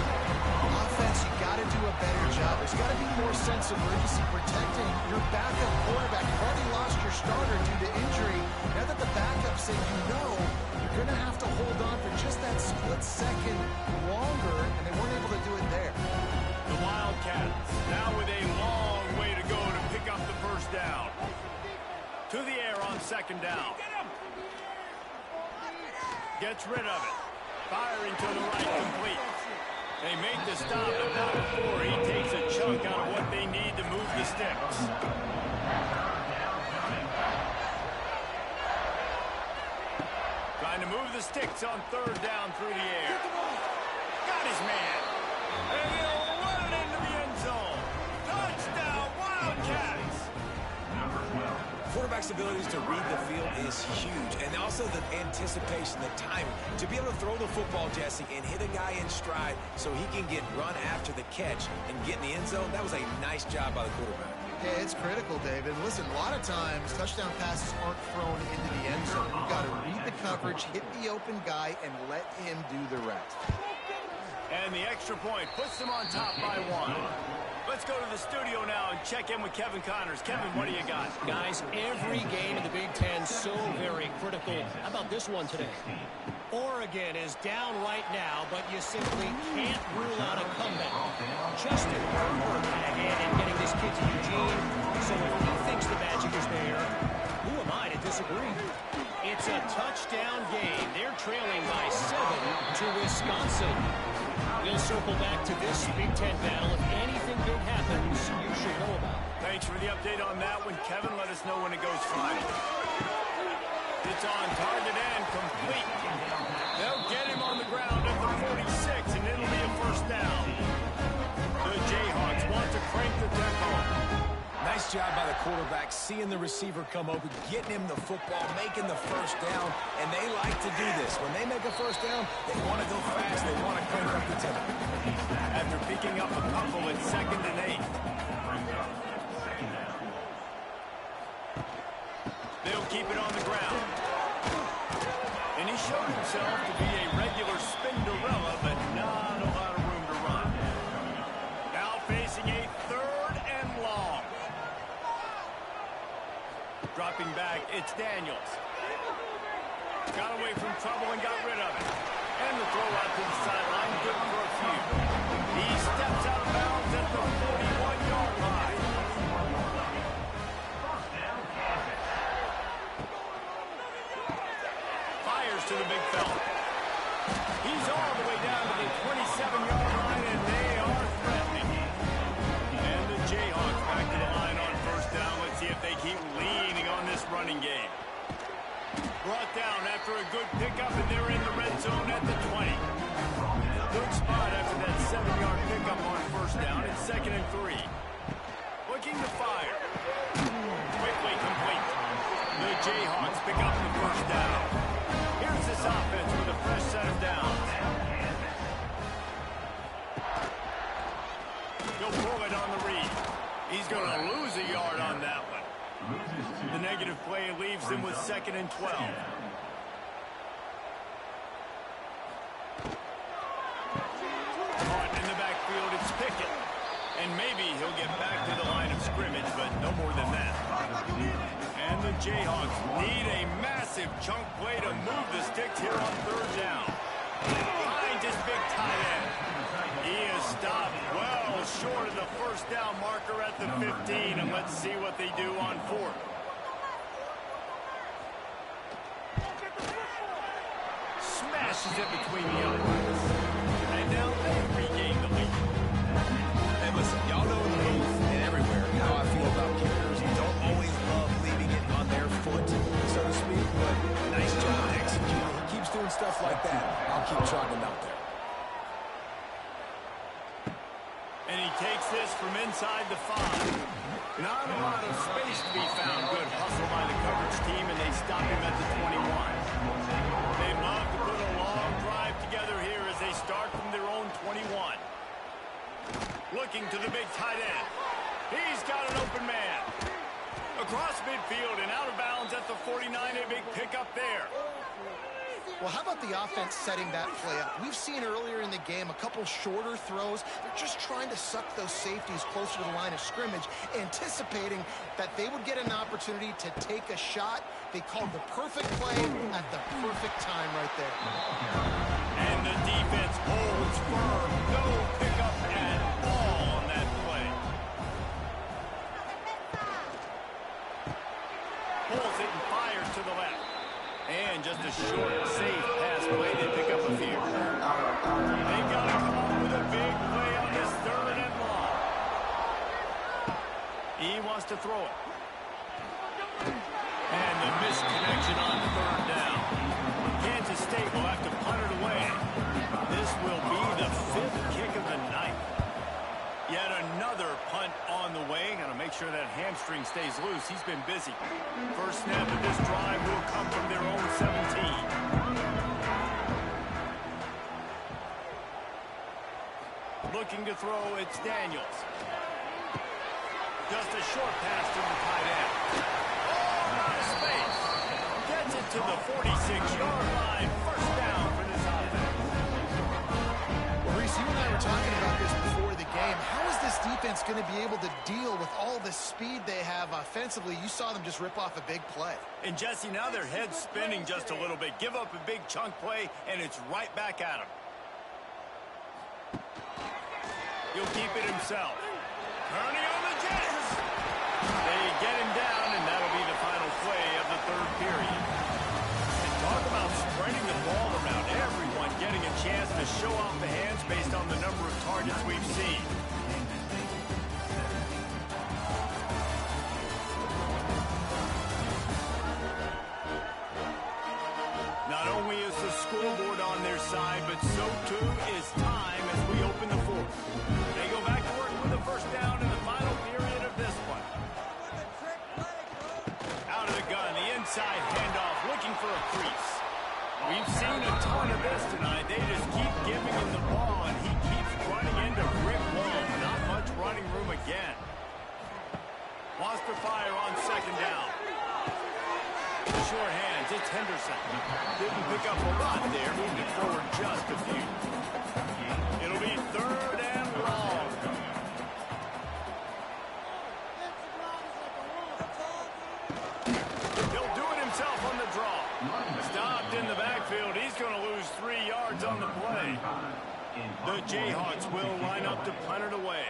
Offense, you got to do a better job. There's got to be more sense of urgency protecting your backup quarterback. You've already lost your starter due to injury. Now that the backup said you're going to have to hold on for just that split second longer, and they weren't able to do it there. The Wildcats now with a long way to go to pick up the 1st down. To the air on 2nd down. Gets rid of it. Firing to the right, complete. They make the stop, but not before he takes a chunk out of what they need to move the sticks. Trying to move the sticks on third down through the air. Got his man. And he'll run it into the end zone. Touchdown, Wildcats! Quarterback's abilities to read the field is huge, and also the anticipation, the timing. To be able to throw the football, Jesse, and hit a guy in stride so he can get run after the catch and get in the end zone, that was a nice job by the quarterback. Yeah, it's critical, David. Listen, a lot of times, touchdown passes aren't thrown into the end zone. You've got to read the coverage, hit the open guy, and let him do the rest. And the extra point puts them on top by 1. Let's go to the studio now and check in with Kevin Connors. Kevin, what do you got? Guys, every game in the Big Ten so very critical. How about this one today? Oregon is down right now, but you simply can't rule out a comeback. Justin Herbert and getting this kid to Eugene. So if he thinks the magic is there, who am I to disagree? It's a touchdown game. They're trailing by 7 to Wisconsin. We'll circle back to this Big Ten battle. If anything big happens, you should know about it. Thanks for the update on that one, Kevin. Let us know when it goes final. It's on target and complete. They'll get him on the ground at the 46, and it'll be a first down. The Jayhawks want to crank the tempo. Nice job by the quarterback, seeing the receiver come open, getting him the football, making the first down, and they like to do this. When they make a first down, they want to go fast, they want to crank up the tempo. After picking up a couple at 2nd and 8. They'll keep it on the ground. And he showed himself to be a regular Spinderella, but not a lot of room to run. Now facing a 3rd and long. Dropping back, it's Daniels. Got away from trouble and got rid of it. And the throw out to the sideline, good for a few. He steps out of bounds at the 41-yard line. Fires to the big fella. He's all the way down to the 27-yard line, and they are threatening. And the Jayhawks back to the line on first down. Let's see if they keep leaning on this running game. Brought down after a good pickup, and they're in the red zone at the 20. Good spot after that 7-yard pickup on first down. It's 2nd and 3. Looking to fire. Quickly complete. The Jayhawks pick up the first down. Here's this offense with a fresh set of downs. He'll pull it on the read. He's going to lose a yard on that one. The negative play leaves him with 2nd and 12. Caught in the backfield, it's Pickett. And maybe he'll get back to the line of scrimmage, but no more than that. And the Jayhawks need a massive chunk play to move the sticks here on 3rd down. Finds his big tight end. He is stopped well short of the first down marker at the 15, and let's see what they do on 4th. Smashes it between the uprights. And now they regain the lead. And listen, y'all know in the booth and everywhere how I feel about kickers. You don't always love leaving it on their foot, so to speak, but nice job executing. He keeps doing stuff like that. I'll keep chalking out there. And he takes this from inside the 5. Not a lot of space to be found. Good hustle by the coverage team, and they stop him at the 21. They love to put a long drive together here as they start from their own 21. Looking to the big tight end. He's got an open man. Across midfield and out of bounds at the 49. A big pickup there. Well, how about the offense setting that play up? We've seen earlier in the game a couple shorter throws. They're just trying to suck those safeties closer to the line of scrimmage, anticipating that they would get an opportunity to take a shot. They called the perfect play at the perfect time right there. And the defense holds firm. No pickup at all on that play. Pulls it and fires to the left. And just a short, safe pass play. They pick up a few. They got to come up with a big play on this 3rd and long. He wants to throw it. And the misconnection on 3rd down. Kansas State will have to punt it away. This will be the 5th kick of the night. Yet another punt on the way. Got to make sure that hamstring stays loose. He's been busy. First snap of this drive will come from their own 17. Looking to throw, it's Daniels. Just a short pass to the tight end. Oh, out of space. Gets it to the 46-yard line. First down for this offense. Well, Reese, you and I were talking about this before the game. How is this defense going to be able to deal with all the speed they have offensively? You saw them just rip off a big play. And, Jesse, now their head's spinning just a little bit. Give up a big chunk play, and it's right back at him. He'll keep it himself. Turning on the Jets. They get him down, and that'll be the final play of the 3rd period. And talk about spreading the ball around. Everyone getting a chance to show off the hands based on the number of targets we've seen. Not only is the scoreboard on their side, but so too is time as we open the 4th. They go back to work with a first down in the final period of this one. Out of the gun, the inside handoff, looking for a crease. We've seen a ton of this tonight. They just keep giving him the ball, and he keeps running into brick wall. Not much running room again. Wants to fire on 2nd down. Short hands, it's Henderson. Didn't pick up a lot there, moving forward just a few. It'll be 3rd and long. He'll do it himself on the draw. Stopped in the backfield. He's going to lose 3 yards on the play. The Jayhawks will line up to punt it away.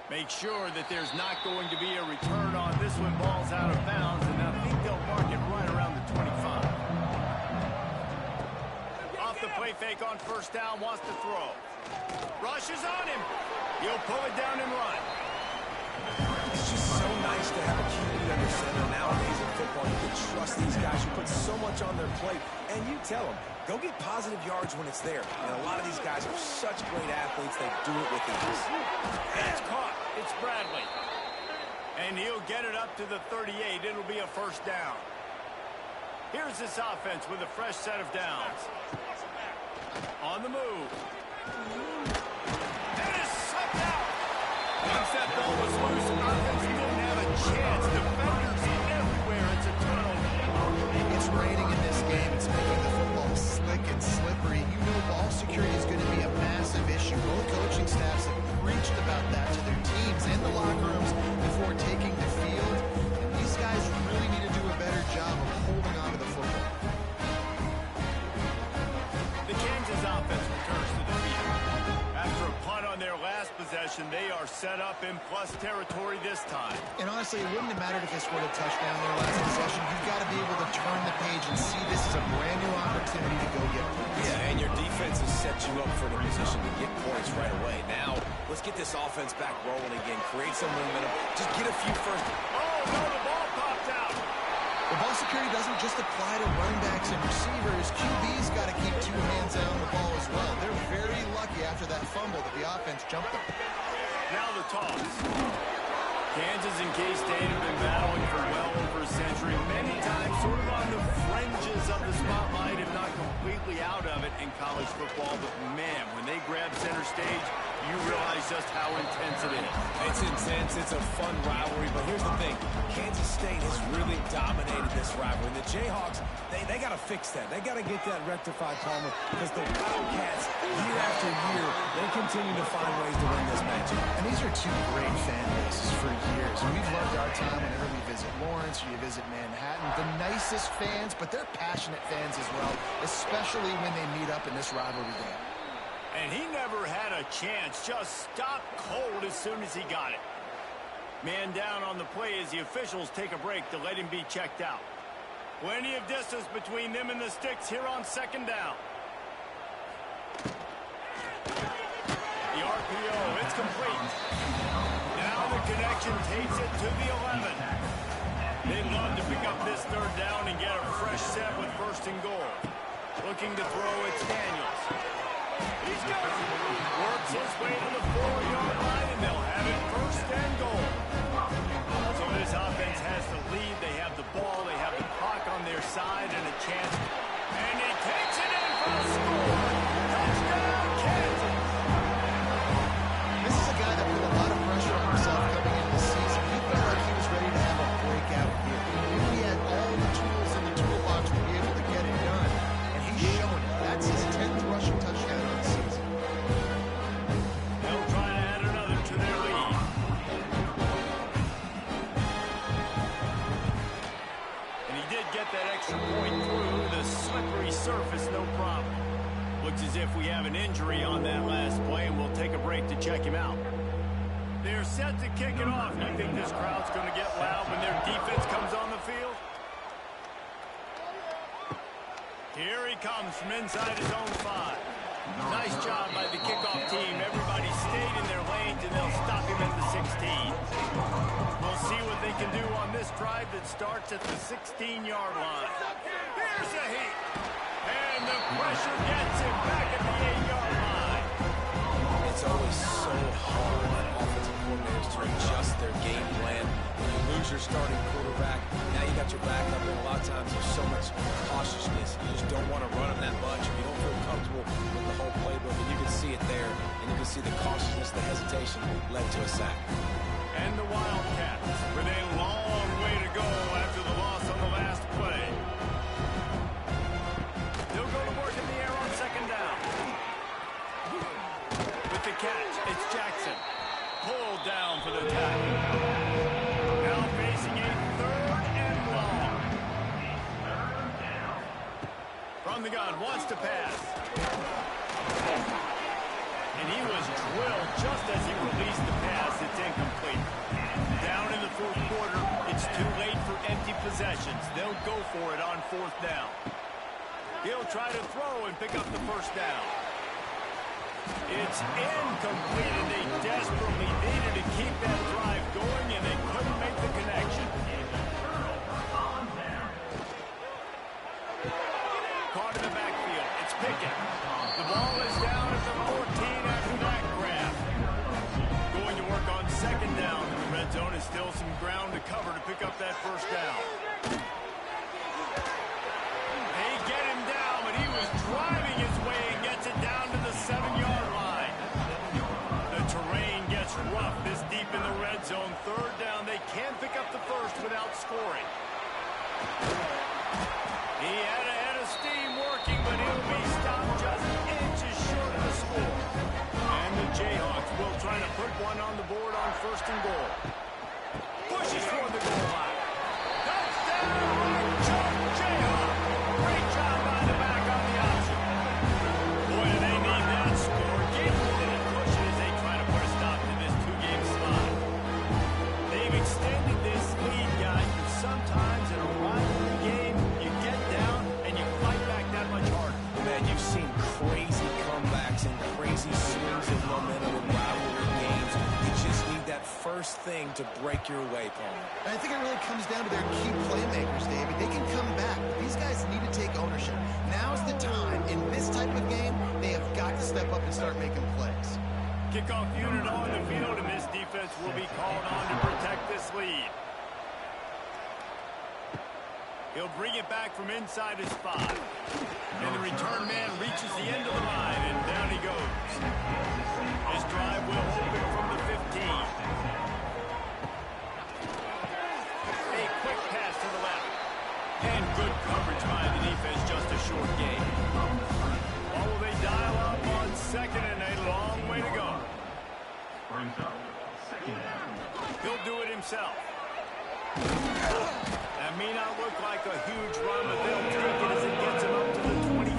Make sure that there's not going to be a return on this when ball's out of bounds, and I think they'll mark it right around the 25. Off the play fake on first down, wants to throw. Rushes on him. He'll pull it down and run. It's just so nice to have a QB under center nowadays in football. You can trust these guys who put so much on their plate, and you tell them, go get positive yards when it's there. And a lot of these guys are such great athletes, they do it with ease. That's caught. It's Bradley. And he'll get it up to the 38. It'll be a first down. Here's this offense with a fresh set of downs. On the move. And it's sucked out. Once that ball was loose, offense didn't have a chance. Defenders everywhere. It's a turnover. It's raining in this game. It's making the football slick and slippery. You know ball security is going to be a massive issue. Both coaching staffs have preached about that to their teams and the locker rooms before taking the field. And these guys really need to do a better job of holding on to the football. The Kansas offense returns to the field. After a punt on their last possession, they are set up in plus territory this time. And honestly, it wouldn't have mattered if they scored a touchdown their last possession. You've got to be able to turn the page and see this is a brand new opportunity to go get points. Yeah, and your defense has set you up for the position to get points right away. Now, let's get this offense back rolling again. Create some momentum. Just get a few first. Oh, no, the ball popped out. The ball security doesn't just apply to running backs and receivers. QB's got to keep 2 hands out on the ball as well. They're very lucky after that fumble that the offense jumped them. Now the toss. Kansas and K-State have been battling for well over a century. Many times sort of on the fringes of the spotlight, if not completely out of it in college football. But, man, when they grab center stage, you realize just how intense it is. It's intense. It's a fun rivalry. But here's the thing. Kansas State has really dominated this rivalry. The Jayhawks, they got to fix that. They got to get that rectified, Palmer, because the Wildcats, year after year, they continue to find ways to win this matchup. And these are 2 great fan bases for years. We've loved our time whenever we visit Lawrence or you visit Manhattan. The nicest fans, but they're passionate fans as well, especially when they meet up in this rivalry game. And he never had a chance. Just stopped cold as soon as he got it. Man down on the play as the officials take a break to let him be checked out. Plenty of distance between them and the sticks here on second down. The RPO, it's complete. Now the connection takes it to the 11. They'd love to pick up this third down and get a fresh set with first and goal. Looking to throw, it's Daniels. He's got it. Works his way to the 4-yard line, and they'll have it first and goal. So this offense has the lead. They have the ball. They have the clock on their side and a chance. And he takes it in for the score. Touchdown, Kansas. This is a guy that put a lot of pressure on himself coming into the season. He felt like he was ready to have a breakout year. He had all the tools in the toolbox to be able to get it done, and he's showing it. That's his 10th rushing touchdown of the season. They'll try to add another to their lead. And he did get that extra point through the slippery surface, no problem. Looks as if we have an injury on that last play, and we'll take a break to check him out. They're set to kick it off. You think this crowd's going to get loud when their defense comes on the field? Here he comes from inside his own 5. Nice job by the kickoff team. Everybody stayed in their lanes, and they'll stop him at the 16. We'll see what they can do on this drive that starts at the 16-yard line. Here's a heat. And the pressure gets him back at the 8-yard line. It's always so hard for offensive coordinators to adjust their game plan. When you lose your starting quarterback, now you got your backup, and a lot of times there's so much cautiousness. You just don't want to run them that much. You don't feel comfortable with the whole playbook, and you can see it there, and you can see the cautiousness, the hesitation led to a sack. And the Wildcats with a long way to go after the loss on the last play. They'll go to work in the air on second down. With the catch, it's Jackson. Pulled down for the tackle. Now facing a third and long. From the gun, wants to pass. And he was drilled just as he released the pass. It's incomplete. Down in the fourth quarter, it's too late for empty possessions. They'll go for it on fourth down. He'll try to throw and pick up the first down. It's incomplete, and they desperately needed to keep that drive going, and they couldn't make the connection. Caught in the backfield. It's Pickett. The ball is down at the 14 after that grab. Going to work on second down in the red zone. Is still some ground to cover to pick up that first down. They get him down, but he was driving his way and gets it down to the 7-yard line. The terrain gets rough this deep in the red zone. Third down. They can't pick up the first without scoring. He had a head of steam working, but he'll be stopped just inches short of the score. And the Jayhawks will try to put one on the board on first and goal. Pushes toward the goal line. Touchdown, Jayhawks. Great job by the back on the option. Boy, do they need that score. Gates within a push as they try to put a stop to this two-game slide. They've extended this lead, guys, but sometimes in a rivalry game, you get down and you fight back that much harder. Man, you've seen crazy comebacks and crazy swings of momentum in rivalry games. You just need that first thing to break your way, Paul. And I think it really comes down to their key playmakers, David. They can come back, but these guys need to take ownership. Now's the time. In this type of game, they have got to step up and start making plays. Kickoff unit on the field, and this defense will be called on to protect this lead. He'll bring it back from inside his 5. And the return man reaches the end of the line, and down he goes. His drive will open from the 15. A quick pass to the left. And good coverage by the defense, just a short gain. Or will they dial up on second, and a long way to go. He'll do it himself. That may not look like a huge run, but they'll take it as it gets him up to the 24.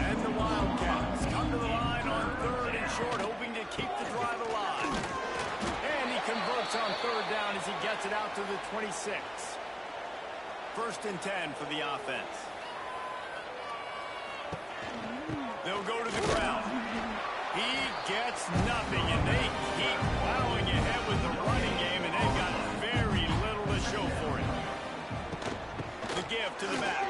And the Wildcats come to the line on third and short, hoping to keep the drive alive. And he converts gets it out to the 26. 1st and 10 for the offense. They'll go to the ground. He gets nothing, and they keep plowing ahead with the running game, and they've got very little to show for it. The give to the back.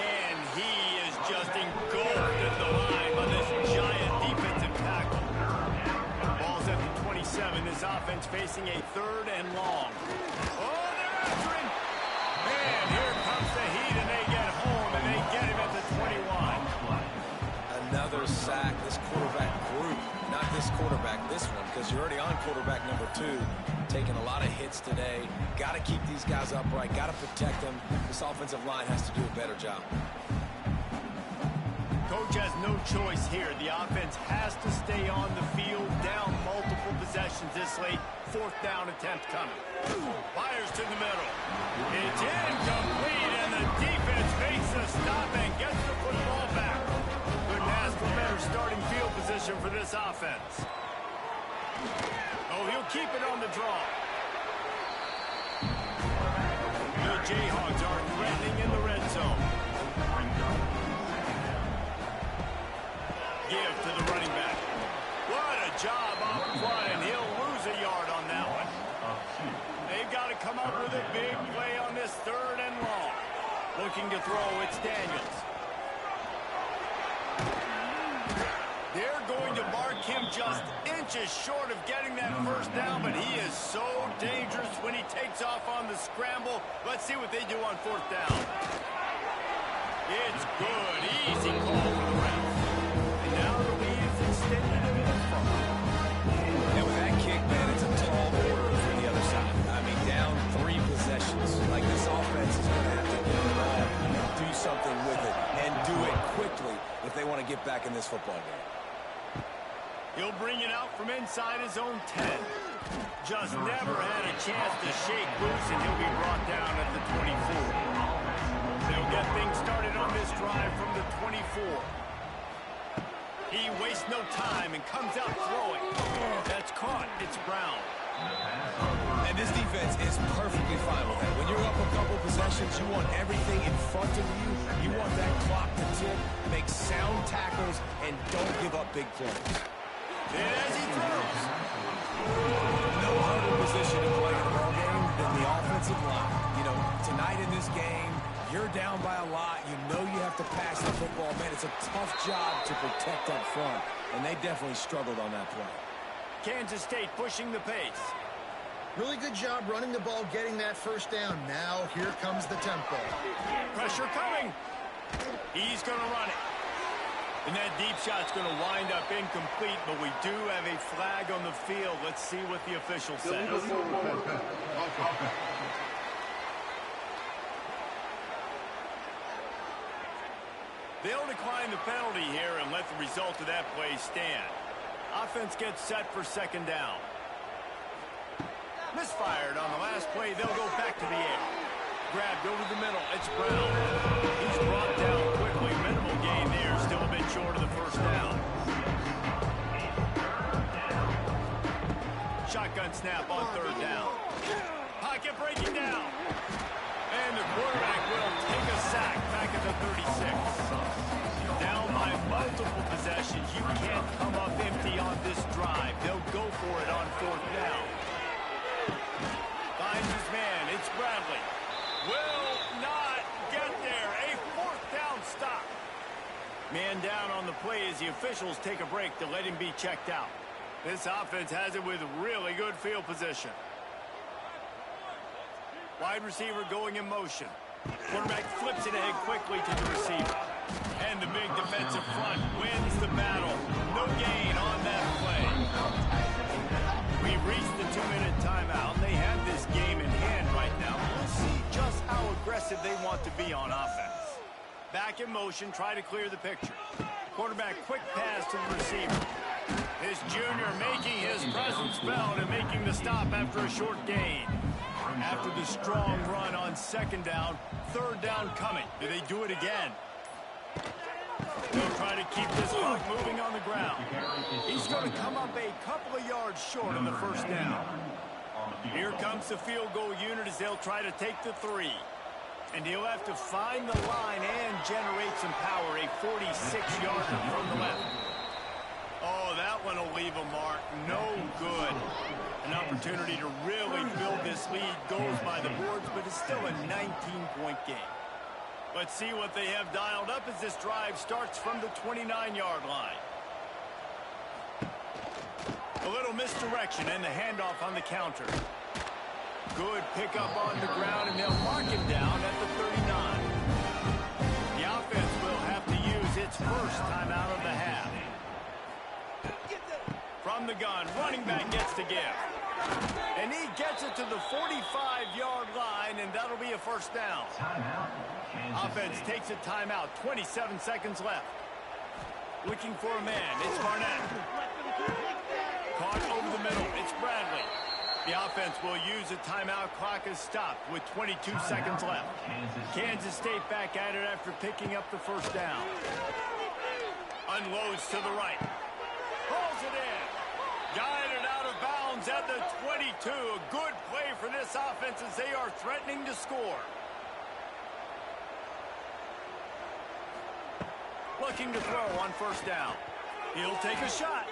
And he is just engulfed at the line by this giant defensive tackle. Ball's at the 27. This offense facing a 3rd and long. Oh, they're after him. And here comes the heat, and they get home, and they get him at the 21. Another sack. This quarterback group, not this quarterback, this one, because you're already on quarterback number 2. Taking a lot of hits today. Got to keep these guys upright. Got to protect them. This offensive line has to do a better job. Coach has no choice here. The offense has to stay on the field, down multiple possessions this late. 4th down attempt coming. Fires to the middle. It's incomplete, and the defense makes the stop and gets the football back. Couldn't ask for better starting field position for this offense. Oh, he'll keep it on the draw. The Jayhawks are threatening in the red zone. Give to the running back. What a job up front, and he'll lose a yard on that one. They've got to come up with a big play on this 3rd and long. Looking to throw, it's Daniels. They're going to mark him just inches short of getting that 1st down, but he is so dangerous when he takes off on the scramble. Let's see what they do on 4th down. It's good. Easy call for the ref. And now the lead is extended a bit further. And with that kick, man, it's a tall order for the other side. I mean, down 3 possessions. Like, this offense is going to have to get involved, do something with it, and do it quickly if they want to get back in this football game. He'll bring it out from inside his own 10. Just never had a chance to shake loose, and he'll be brought down at the 24. They'll get things started on this drive from the 24. He wastes no time and comes out throwing. That's caught. It's Brown. And this defense is perfectly fine with that. When you're up a couple possessions, you want everything in front of you. You want that clock to tick, make sound tackles, and don't give up big plays. And as he throws. No harder position to play in a ball game than the offensive line. You know, tonight in this game, you're down by a lot. You know you have to pass the football. Man, it's a tough job to protect up front, and they definitely struggled on that play. Kansas State pushing the pace. Really good job running the ball, getting that 1st down. Now here comes the tempo. Pressure coming. He's going to run it. And that deep shot's going to wind up incomplete, but we do have a flag on the field. Let's see what the official says. They'll decline the penalty here and let the result of that play stand. Offense gets set for 2nd down. Misfired on the last play. They'll go back to the air. Grabbed over the middle. It's Brown. He's brought down quickly. Minimal gain there. Still a bit short of the 1st down. Shotgun snap on 3rd down. Pocket breaking down. And the quarterback will take a sack back at the 36. Down by multiple possessions. You can't come up empty on this drive. They'll go for it on 4th down. Finds his man. It's Bradley. Will not get there. A 4th down stop. Man down on the play as the officials take a break to let him be checked out. This offense has it with really good field position. Wide receiver going in motion. Quarterback flips it ahead quickly to the receiver. And the big defensive front wins the battle. No gain on that play. We've reached the 2-minute timeout. They have this game in hand right now. We'll see just how aggressive they want to be on offense. Back in motion, try to clear the picture. Quarterback quick pass to the receiver. This junior making his presence felt and making the stop after a short gain. After the strong run on 2nd down, 3rd down coming. Do they do it again? They'll try to keep this clock moving on the ground. He's going to come up a couple of yards short on the 1st down. Here comes the field goal unit as they'll try to take the three. And he'll have to find the line and generate some power. A 46-yarder from the left. Oh, that one will leave a mark. No good. An opportunity to really build this lead goes by the boards, but it's still a 19-point game. Let's see what they have dialed up as this drive starts from the 29-yard line. A little misdirection and the handoff on the counter. Good pickup on the ground, and they'll mark him down at the 39. The offense will have to use its first timeout of the half. From the gun, running back gets to give. And he gets it to the 45-yard line, and that'll be a first down. Offense takes a timeout, 27 seconds left. Looking for a man, it's Barnett. Caught over the middle, it's Bradley. The offense will use a timeout. Clock is stopped with 22 seconds left. Kansas State back at it after picking up the first down. Unloads to the right. Pulls it in. Guided out of bounds at the 22. A good play for this offense as they are threatening to score. Looking to throw on first down. He'll take a shot.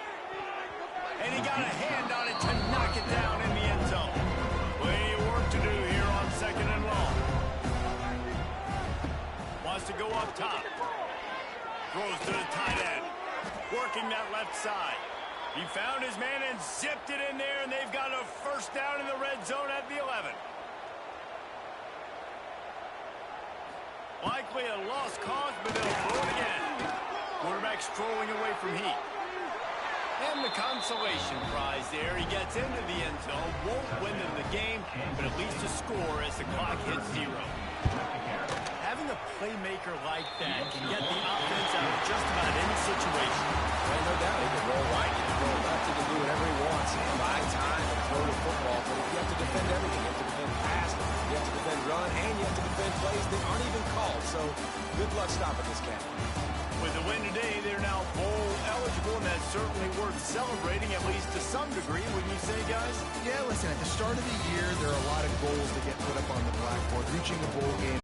And he got a hand on it to knock it down in the end zone. Plenty of work to do here on second and long. Wants to go up top. Throws to the tight end. Working that left side. He found his man and zipped it in there, and they've got a first down in the red zone at the 11. Likely a lost cause, but they'll throw it again. Quarterback strolling away from heat. And the consolation prize there. He gets into the end zone. Won't win them the game, but at least a score as the clock hits 0. Having a playmaker like that can get the offense out of just about any situation. Well, no doubt. He can roll right, he can roll left, he can do whatever he wants. He can buy time and throw the football, but you have to defend everything. You have to defend pass, you have to defend run, and you have to defend plays that aren't even called. So good luck stopping this cat. With the win today, they're now bowl eligible, and that's certainly worth celebrating, at least to some degree, wouldn't you say, guys? Yeah, listen, at the start of the year, there are a lot of goals that get put up on the blackboard. Reaching a bowl game.